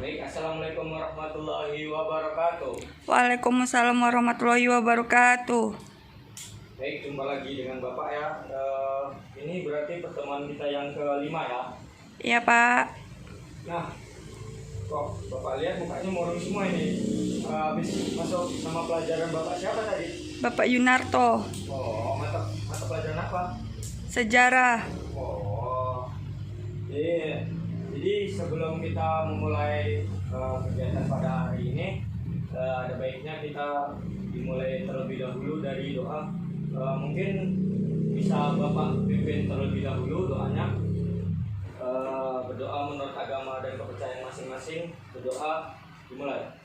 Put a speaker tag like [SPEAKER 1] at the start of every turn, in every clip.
[SPEAKER 1] Baik, assalamualaikum warahmatullahi wabarakatuh.
[SPEAKER 2] Waalaikumsalam warahmatullahi wabarakatuh.
[SPEAKER 1] Baik, jumpa lagi dengan Bapak ya. Ini berarti pertemuan kita yang kelima ya.
[SPEAKER 2] Iya Pak.
[SPEAKER 1] Nah, kok Bapak lihat mukanya murung semua ini. Habis masuk sama pelajaran Bapak siapa tadi?
[SPEAKER 2] Bapak Yunarto.
[SPEAKER 1] Oh, mata pelajaran apa?
[SPEAKER 2] Sejarah.
[SPEAKER 1] Oh, iya. Jadi sebelum kita memulai kegiatan pada hari ini, ada baiknya kita dimulai terlebih dahulu dari doa. Mungkin bisa Bapak pimpin terlebih dahulu doanya. Berdoa menurut agama dan kepercayaan masing-masing. Berdoa dimulai.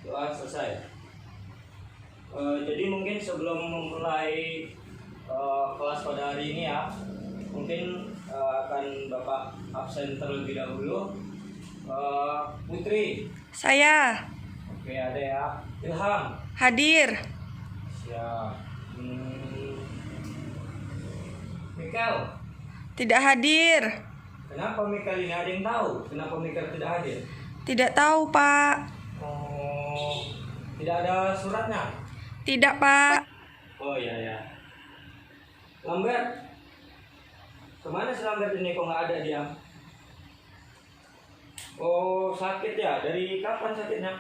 [SPEAKER 1] Doa selesai. Jadi mungkin sebelum memulai kelas pada hari ini ya, mungkin akan Bapak absen terlebih dahulu. Putri.
[SPEAKER 2] Saya.
[SPEAKER 1] Oke, ada ya. Ilham.
[SPEAKER 2] Hadir.
[SPEAKER 1] Siap. Mikel.
[SPEAKER 2] Tidak hadir.
[SPEAKER 1] Kenapa Mikel ini, ada yang tahu? Kenapa Mikel tidak hadir?
[SPEAKER 2] Tidak tahu Pak.
[SPEAKER 1] Oh, tidak ada suratnya?
[SPEAKER 2] Tidak Pak.
[SPEAKER 1] Oh iya ya. Lambert. Kemana si Lambert ini, kok nggak ada dia? Oh, sakit ya? Dari kapan sakitnya?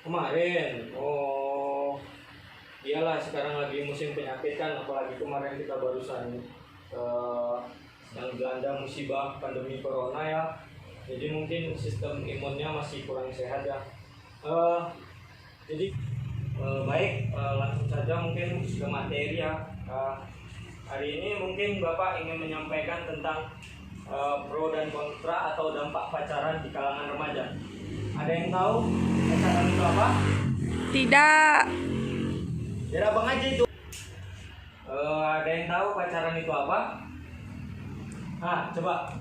[SPEAKER 1] Kemarin. Oh, iyalah sekarang lagi musim penyakit kan, apalagi kemarin kita barusan sedang dilanda musibah pandemi corona ya. Jadi mungkin sistem imunnya masih kurang sehat ya. Jadi baik, langsung saja mungkin ke materi ya. Hari ini mungkin Bapak ingin menyampaikan tentang pro dan kontra atau dampak pacaran di kalangan remaja. Ada yang tahu pacaran itu apa?
[SPEAKER 2] Tidak.
[SPEAKER 1] Biar abang aja itu. Ada yang tahu pacaran itu apa? Coba.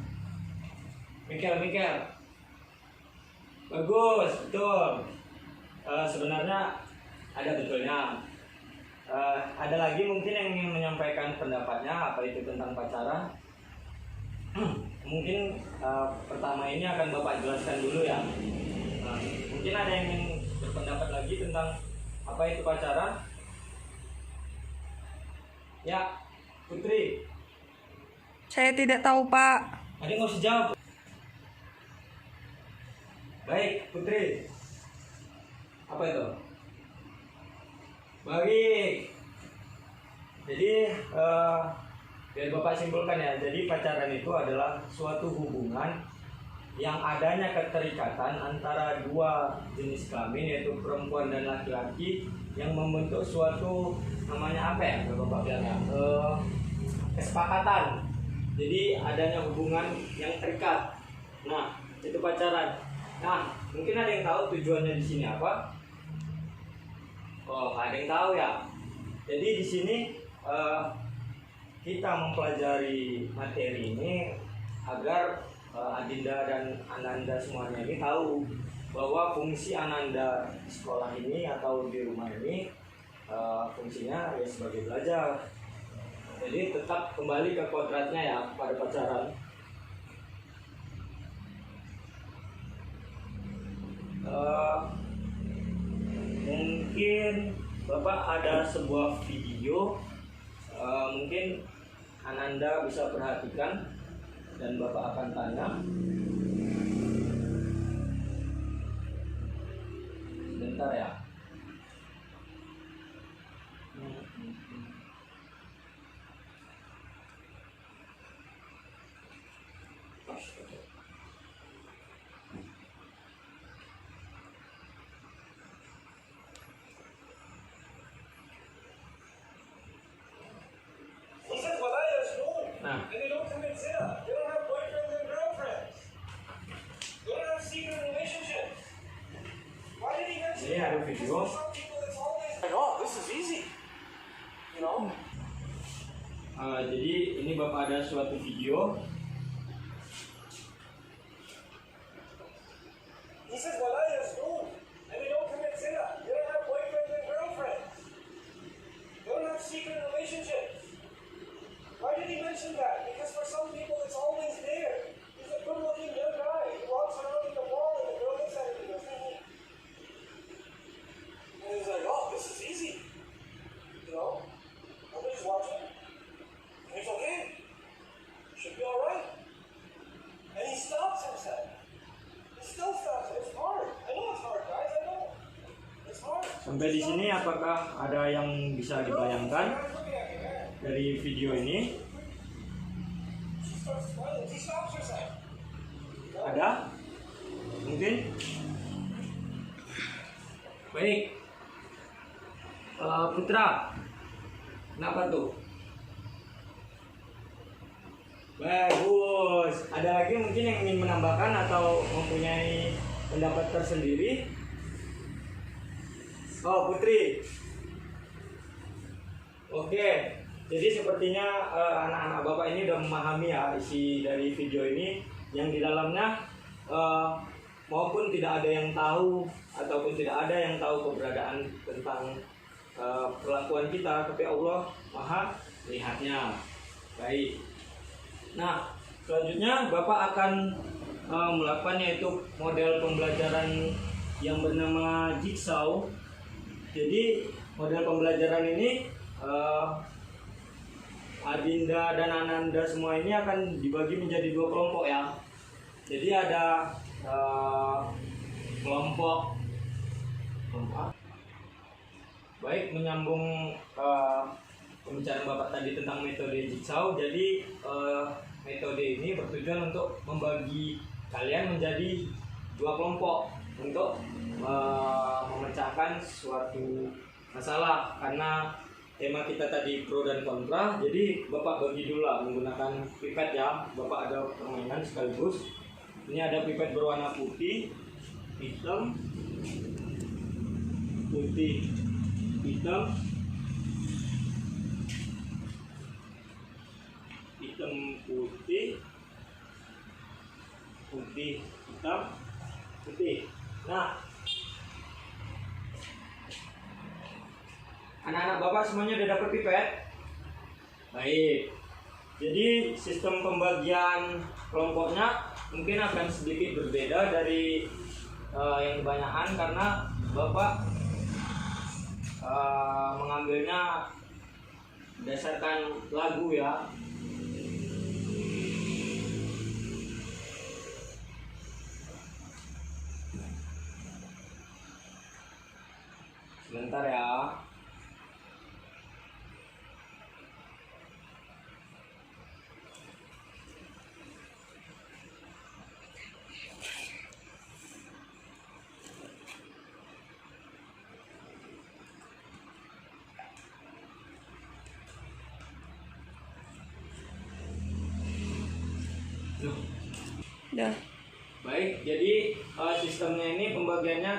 [SPEAKER 1] Mikel. Bagus, betul. Sebenarnya ada betulnya. Ada lagi mungkin yang ingin menyampaikan pendapatnya apa itu tentang pacaran. Mungkin pertama ini akan Bapak jelaskan dulu ya. Mungkin ada yang ingin berpendapat lagi tentang apa itu pacaran. Ya, Putri.
[SPEAKER 2] Saya tidak tahu Pak.
[SPEAKER 1] Ada nggak usah jawab. Baik, Putri. Apa itu? Baik. Jadi biar Bapak simpulkan ya. Jadi pacaran itu adalah suatu hubungan yang adanya keterikatan antara dua jenis kelamin, yaitu perempuan dan laki-laki, yang membentuk suatu, namanya apa ya kalau Bapak bilang ya, kesepakatan. Jadi adanya hubungan yang terikat. Nah, itu pacaran. Nah, mungkin ada yang tahu tujuannya di sini apa? Oh, ada yang tahu ya. Jadi di sini kita mempelajari materi ini agar Adinda dan Ananda semuanya ini tahu bahwa fungsi Ananda di sekolah ini atau di rumah ini fungsinya ya sebagai belajar. Jadi tetap kembali ke kodratnya ya pada pacaran. Mungkin Bapak ada sebuah video, mungkin Ananda bisa perhatikan dan Bapak akan tanya. Sebentar ya. Nah,
[SPEAKER 3] And they don't commit zina. They don't have boyfriends and girlfriends. They don't have secret relationships. Why did he mention
[SPEAKER 1] ini ada video.
[SPEAKER 3] some people it's always like, oh, this is easy. You know?
[SPEAKER 1] Jadi ini Bapak ada suatu video.
[SPEAKER 3] He says, well, I assume. And they don't commit zina. They don't have boyfriends and girlfriends. They don't have secret relationships. Why did he mention that? Because for some people it's always
[SPEAKER 1] Sampai di sini apakah ada yang bisa dibayangkan dari video ini? Ada? Mungkin? Baik. Putra, kenapa tuh? Bagus. Ada lagi mungkin yang ingin menambahkan atau mempunyai pendapat tersendiri? Oh, Putri. Oke. Jadi sepertinya anak-anak Bapak ini udah memahami ya isi dari video ini, yang di dalamnya maupun tidak ada yang tahu ataupun tidak ada yang tahu keberadaan tentang perlakuan kita, tapi Allah Maha melihatnya. Baik. Nah, selanjutnya Bapak akan melakukan yaitu model pembelajaran yang bernama jigsaw. Jadi model pembelajaran ini Adinda dan Ananda semua ini akan dibagi menjadi 2 kelompok ya. Jadi ada kelompok baik, menyambung pembicaraan Bapak tadi tentang metode jigsaw. Jadi metode ini bertujuan untuk membagi kalian menjadi 2 kelompok untuk memecahkan suatu masalah. Karena tema kita tadi pro dan kontra, jadi Bapak bagi dulu lah menggunakan pipet ya. Bapak ada permainan sekaligus. Ini ada pipet berwarna putih, hitam, putih, hitam, hitam, putih, putih, hitam, putih. Nah, anak-anak Bapak semuanya udah dapat pipet? Baik. Jadi sistem pembagian kelompoknya mungkin akan sedikit berbeda dari yang kebanyakan, karena Bapak mengambilnya berdasarkan lagu ya. Sebentar ya.
[SPEAKER 2] Dah.
[SPEAKER 1] Baik, jadi sistemnya ini pembagiannya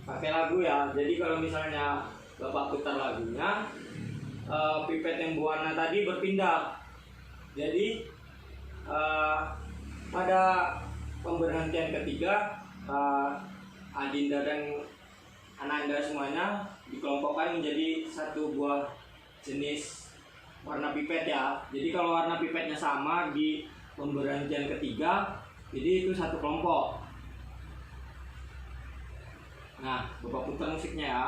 [SPEAKER 1] pakai lagu ya. Jadi kalau misalnya Bapak putar lagunya, pipet yang berwarna tadi berpindah. Jadi pada pemberhentian ketiga, Adinda dan Ananda semuanya dikelompokkan menjadi satu buah jenis warna pipet ya. Jadi kalau warna pipetnya sama di pemberhentian ketiga, jadi itu satu kelompok. Nah, Bapak putar musiknya ya.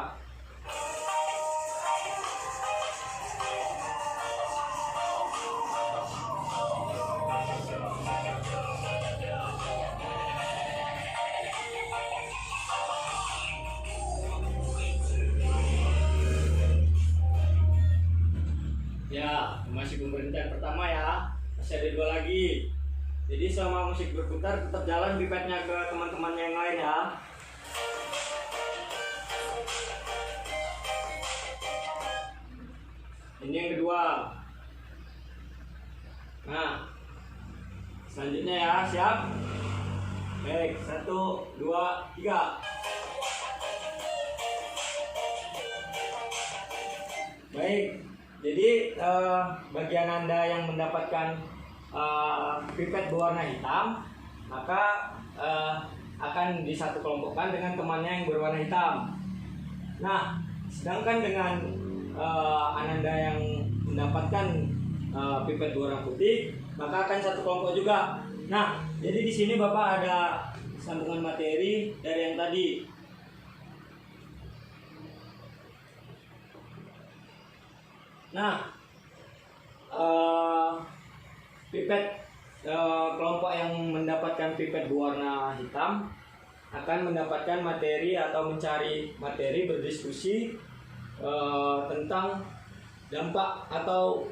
[SPEAKER 1] Ya, masih pemberhentian pertama ya. Masih ada 2 lagi. Jadi selama musik berputar tetap jalan pipetnya ke teman-teman yang lain ya. Ini yang kedua. Nah, selanjutnya ya, siap? Baik, 1, 2, 3. Baik. Jadi bagian Anda yang mendapatkan pipet berwarna hitam, maka akan disatu kelompokkan dengan temannya yang berwarna hitam. Nah, sedangkan dengan Ananda yang mendapatkan pipet berwarna putih, maka akan satu kelompok juga. Nah, jadi di sini Bapak ada sambungan materi dari yang tadi. Nah, pipet kelompok yang mendapatkan pipet berwarna hitam akan mendapatkan materi atau mencari materi berdiskusi tentang dampak atau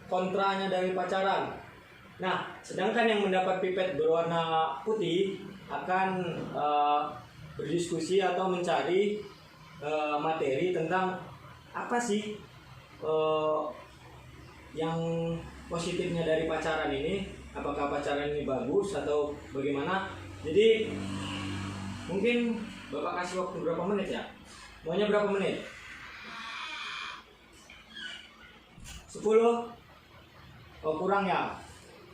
[SPEAKER 1] kontranya dari pacaran. Nah, sedangkan yang mendapat pipet berwarna putih akan berdiskusi atau mencari materi tentang apa sih yang positifnya dari pacaran ini, apakah pacaran ini bagus atau bagaimana. Jadi mungkin Bapak kasih waktu berapa menit ya? Maunya berapa menit? 10? Oh, kurang ya?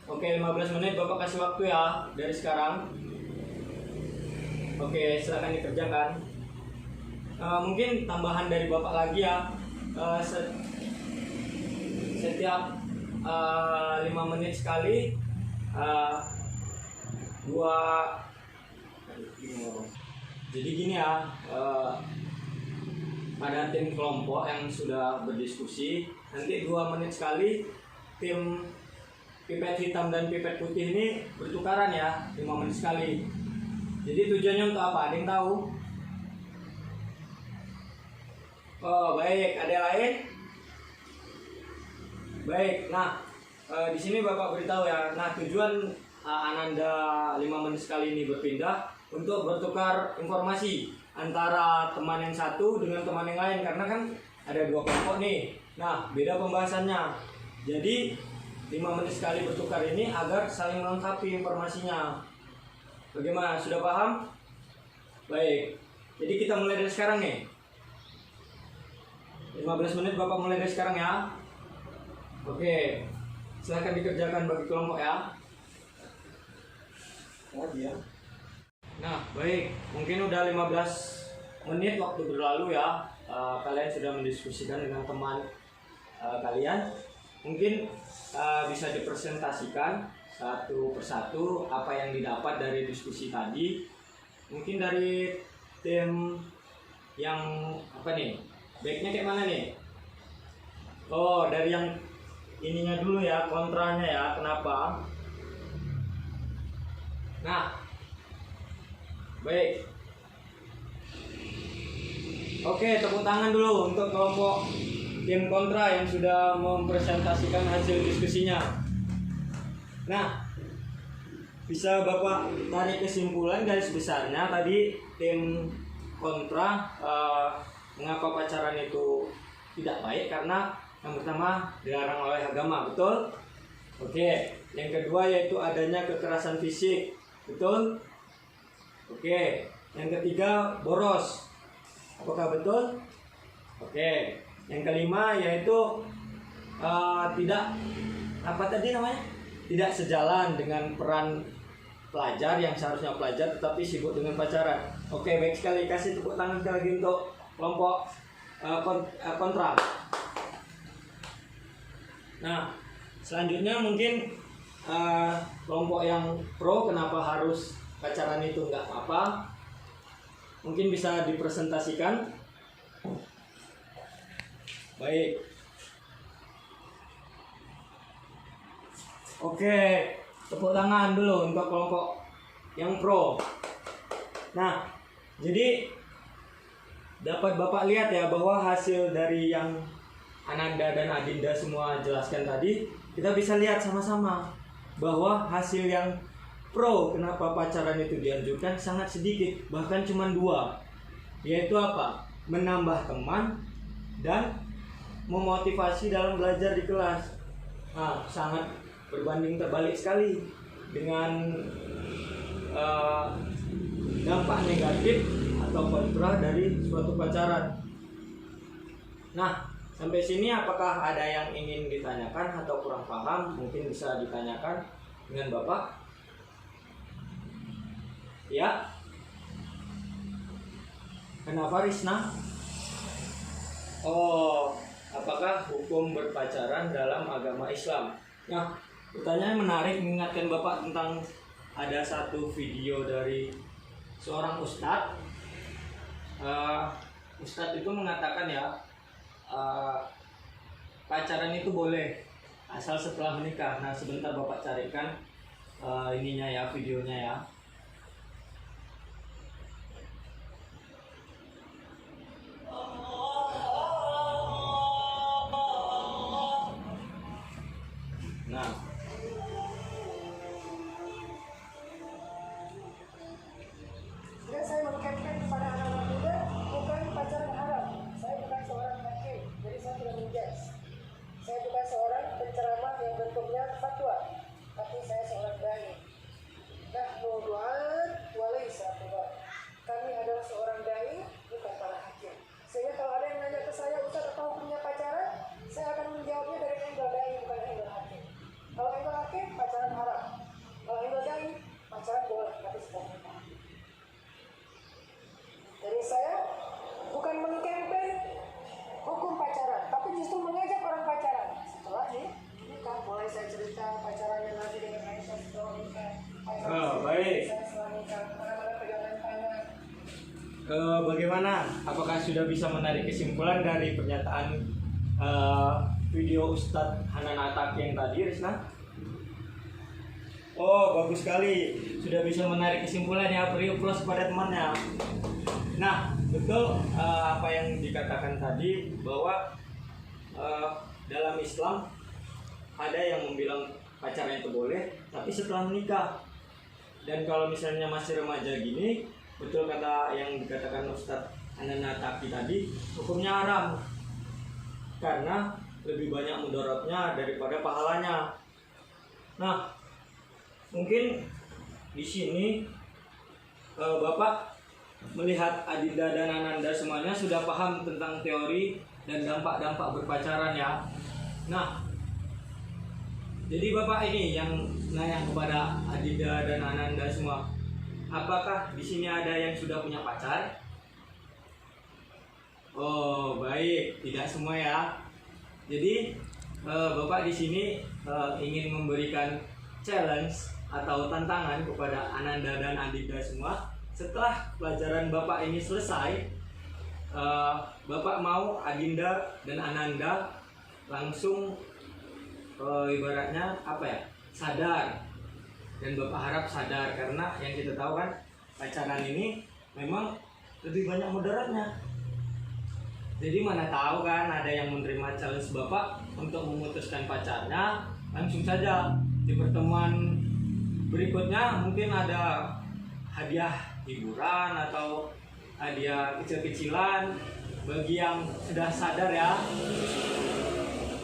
[SPEAKER 1] Oke, 15 menit Bapak kasih waktu ya dari sekarang. Oke, silakan dikerjakan. Mungkin tambahan dari Bapak lagi ya. Setiap 5 menit sekali jadi gini ya, pada tim kelompok yang sudah berdiskusi, nanti 2 menit sekali tim pipet hitam dan pipet putih ini bertukaran ya, 5 menit sekali. Jadi tujuannya untuk apa? Ada yang tahu? Oh baik, ada yang lain? Baik, nah di sini Bapak beritahu ya. Nah, tujuan Ananda 5 menit sekali ini berpindah untuk bertukar informasi antara teman yang satu dengan teman yang lain, karena kan ada 2 kelompok nih. Nah, beda pembahasannya. Jadi 5 menit sekali bertukar ini agar saling melengkapi informasinya. Bagaimana? Sudah paham? Baik. Jadi kita mulai dari sekarang nih. 15 menit Bapak mulai dari sekarang ya. Oke. Silahkan dikerjakan bagi kelompok ya. Nah, baik. Mungkin udah 15 menit waktu berlalu ya. Kalian sudah mendiskusikan dengan teman kalian. Mungkin bisa dipresentasikan satu persatu apa yang didapat dari diskusi tadi. Mungkin dari tim yang apa nih? Baiknya kayak mana nih? Oh, dari yang ininya dulu ya, kontranya ya. Kenapa? Nah, baik. Oke, tepuk tangan dulu untuk kelompok tim kontra yang sudah mempresentasikan hasil diskusinya. Nah, bisa Bapak tarik kesimpulan garis besarnya tadi tim kontra mengapa pacaran itu tidak baik, karena yang pertama dilarang oleh agama, betul? Oke, yang kedua yaitu adanya kekerasan fisik, betul? Oke, yang ketiga boros, apakah betul? Oke, yang kelima yaitu tidak apa tadi namanya? Tidak sejalan dengan peran pelajar yang seharusnya pelajar tetapi sibuk dengan pacaran. Oke, baik sekali, kasih tepuk tangan sekali lagi untuk kelompok kontra. Nah, selanjutnya mungkin kelompok yang pro, kenapa harus pacaran itu nggak apa-apa, mungkin bisa dipresentasikan. Baik. Oke, tepuk tangan dulu untuk kelompok yang pro. Nah, jadi dapat Bapak lihat ya bahwa hasil dari yang Ananda dan Adinda semua jelaskan tadi, kita bisa lihat sama-sama bahwa hasil yang pro kenapa pacaran itu dianjurkan sangat sedikit, bahkan cuma 2, yaitu apa? Menambah teman dan memotivasi dalam belajar di kelas. Nah, sangat berbanding terbalik sekali dengan dampak negatif atau kontra dari suatu pacaran. Nah, sampai sini apakah ada yang ingin ditanyakan atau kurang paham? Mungkin bisa ditanyakan dengan Bapak. Ya. Kenapa Risna? Oh, apakah hukum berpacaran dalam agama Islam? Nah, pertanyaan menarik, mengingatkan Bapak tentang ada satu video dari seorang ustadz. Ustadz itu mengatakan ya, pacaran itu boleh asal setelah menikah. Nah, sebentar Bapak carikan ininya ya, videonya ya. Nah,
[SPEAKER 4] Dan saya mengingatkan kepada anak-anak muda, bukan pacaran haram. Saya bukan seorang hakim, jadi saya tidak menjudge. Saya bukan seorang penceramah yang bentuknya fatwa, tapi saya seorang dai. Nahnu du'at wa laysa qudhat. Kami adalah seorang dai, bukan para hakim. Sehingga kalau ada yang nanya ke saya, Ustaz, apa hukumnya pacaran? Saya akan menjawabnya dari angle dai, bukan angle hakim. Kalau angle hakim, pacaran haram. Kalau angle dai, pacaran boleh, tapi setelah nikah. Jadi saya bukan mengkampen hukum pacaran, tapi justru mengajak orang pacaran. Setelah nikah, mulai saya cerita pacarannya Nabi dengan Aisyah setelah nikah.
[SPEAKER 1] baik.
[SPEAKER 4] Saya setelah nikah, mana-mana pegangan tangan.
[SPEAKER 1] Bagaimana? Apakah sudah bisa menarik kesimpulan dari pernyataan video Ustadz Hanan Ataki yang tadi, Risna? Oh, bagus sekali. Sudah bisa menarik kesimpulan ya. Beri plus pada temannya. Nah, betul apa yang dikatakan tadi bahwa dalam Islam ada yang membilang pacaran itu boleh, tapi setelah menikah. Dan kalau misalnya masih remaja gini, betul kata yang dikatakan Ustadz Hanan Ataki tadi, hukumnya haram karena lebih banyak mudaratnya daripada pahalanya. Nah, mungkin di sini Bapak melihat Adinda dan Ananda semuanya sudah paham tentang teori dan dampak-dampak berpacaran ya. Nah, jadi Bapak ini yang nanya kepada Adinda dan Ananda semua, apakah di sini ada yang sudah punya pacar? Oh, baik, tidak semua ya. Jadi Bapak di sini ingin memberikan challenge atau tantangan kepada Ananda dan Adinda semua. Setelah pelajaran Bapak ini selesai, Bapak mau Adinda dan Ananda langsung ibaratnya apa ya, sadar. Dan Bapak harap sadar karena yang kita tahu kan pacaran ini memang lebih banyak mudaratnya. Jadi mana tahu kan ada yang menerima challenge Bapak untuk memutuskan pacarnya, langsung saja di pertemuan berikutnya mungkin ada hadiah hiburan atau hadiah kecil-kecilan bagi yang sudah sadar ya.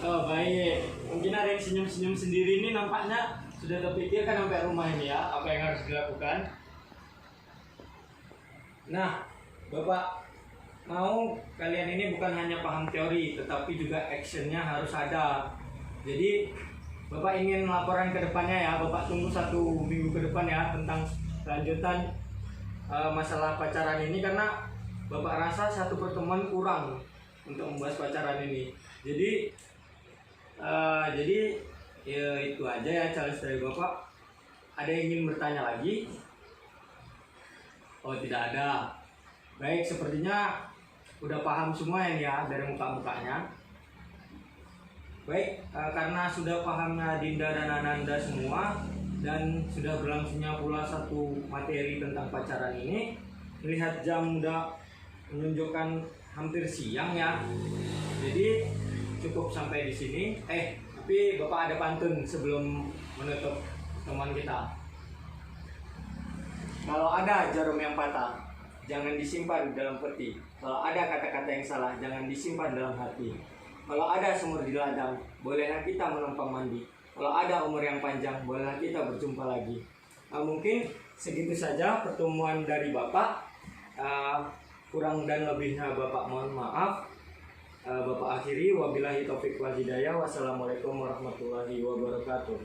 [SPEAKER 1] Oh, baik, mungkin ada yang senyum-senyum sendiri ini, nampaknya sudah terpikirkan sampai rumah ini ya apa yang harus dilakukan. Nah, Bapak mau kalian ini bukan hanya paham teori tetapi juga actionnya harus ada. Jadi Bapak ingin laporan ke depannya ya, Bapak tunggu 1 minggu ke depan ya tentang kelanjutan masalah pacaran ini, karena Bapak rasa 1 pertemuan kurang untuk membahas pacaran ini. Jadi ya itu aja ya challenge dari Bapak. Ada yang ingin bertanya lagi? Oh, tidak ada. Baik, sepertinya udah paham semua ini ya dari muka-mukanya. Baik, karena sudah pahamnya Dinda dan Ananda semua dan sudah berlangsungnya pula 1 materi tentang pacaran ini, melihat jam udah menunjukkan hampir siang ya. Jadi cukup sampai di sini. Tapi Bapak ada pantun sebelum menutup teman kita. Kalau ada jarum yang patah, jangan disimpan dalam peti. Kalau ada kata-kata yang salah, jangan disimpan dalam hati. Kalau ada sumur di ladang, bolehlah kita menumpang mandi. Kalau ada umur yang panjang, bolehlah kita berjumpa lagi. Mungkin segitu saja pertemuan dari Bapak. Kurang dan lebihnya Bapak mohon maaf. Bapak akhiri, wabillahi taufiq wal hidayah. Wassalamualaikum warahmatullahi wabarakatuh.